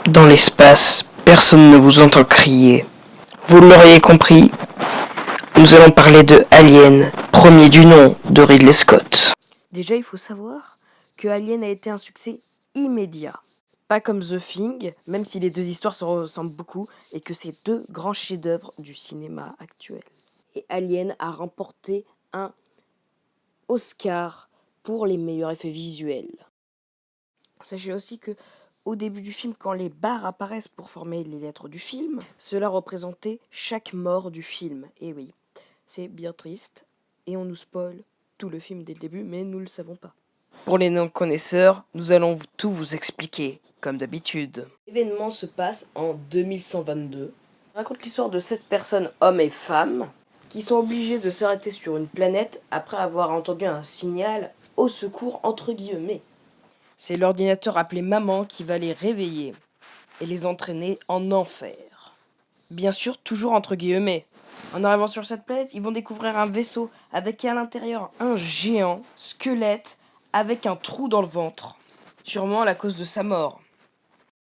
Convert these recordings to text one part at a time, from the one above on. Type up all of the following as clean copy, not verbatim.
Dans l'espace, personne ne vous entend crier. Vous l'auriez compris, nous allons parler de Alien, premier du nom de Ridley Scott. Déjà, il faut savoir que Alien a été un succès immédiat. Pas comme The Thing, même si les deux histoires se ressemblent beaucoup et que c'est deux grands chefs-d'œuvre du cinéma actuel. Et Alien a remporté un Oscar pour les meilleurs effets visuels. Sachez aussi que au début du film, quand les barres apparaissent pour former les lettres du film, cela représentait chaque mort du film. Et oui, c'est bien triste et on nous spoil tout le film dès le début, mais nous ne le savons pas. Pour les non-connaisseurs, nous allons tout vous expliquer, comme d'habitude. L'événement se passe en 2122. On raconte l'histoire de 7 personnes, hommes et femmes, qui sont obligés de s'arrêter sur une planète après avoir entendu un signal au secours entre guillemets. C'est l'ordinateur appelé Maman qui va les réveiller et les entraîner en enfer. Bien sûr, toujours entre guillemets. En arrivant sur cette planète, ils vont découvrir un vaisseau avec à l'intérieur un géant squelette avec un trou dans le ventre, sûrement à la cause de sa mort.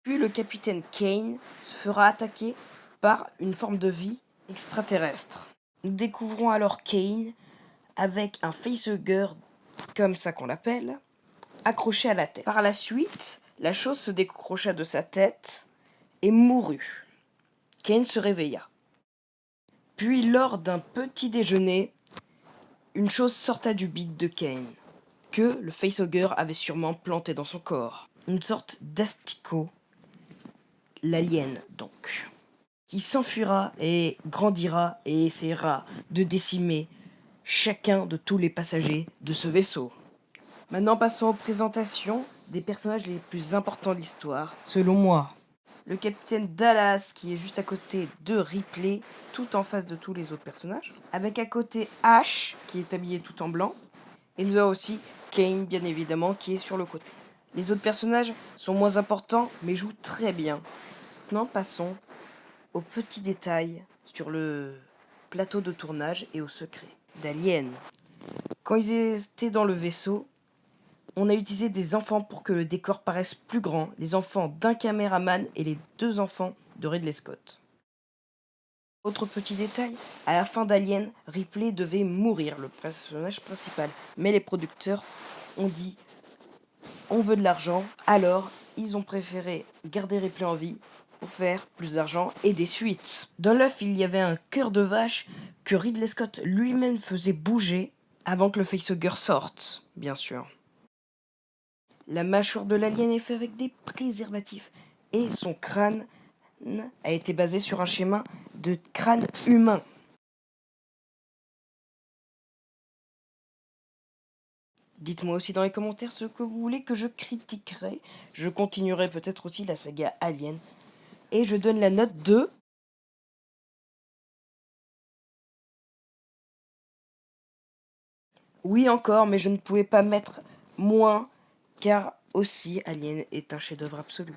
Puis le capitaine Kane se fera attaquer par une forme de vie extraterrestre. Nous découvrons alors Kane avec un facehugger, comme ça qu'on l'appelle, accroché à la tête. Par la suite, la chose se décrocha de sa tête et mourut. Kane se réveilla. Puis, lors d'un petit déjeuner, une chose sorta du bide de Kane, que le facehugger avait sûrement planté dans son corps. Une sorte d'asticot, l'alien donc, qui s'enfuira et grandira et essaiera de décimer chacun de tous les passagers de ce vaisseau. Maintenant, passons aux présentations des personnages les plus importants de l'histoire, selon moi. Le capitaine Dallas, qui est juste à côté de Ripley, tout en face de tous les autres personnages. Avec à côté Ash, qui est habillé tout en blanc. Et nous avons aussi Kane, bien évidemment, qui est sur le côté. Les autres personnages sont moins importants, mais jouent très bien. Maintenant, passons aux petits détails sur le plateau de tournage et aux secrets d'Alien. Quand ils étaient dans le vaisseau, on a utilisé des enfants pour que le décor paraisse plus grand, les enfants d'un caméraman et les 2 enfants de Ridley Scott. Autre petit détail, à la fin d'Alien, Ripley devait mourir, le personnage principal. Mais les producteurs ont dit « on veut de l'argent », alors ils ont préféré garder Ripley en vie pour faire plus d'argent et des suites. Dans l'œuf, il y avait un cœur de vache que Ridley Scott lui-même faisait bouger avant que le facehugger sorte, bien sûr. La mâchoire de l'alien est faite avec des préservatifs et son crâne a été basé sur un schéma de crâne humain. Dites-moi aussi dans les commentaires ce que vous voulez que je critiquerai. Je continuerai peut-être aussi la saga Alien. Et je donne la note de... Oui encore, mais je ne pouvais pas mettre moins, car aussi Alien est un chef-d'œuvre absolu.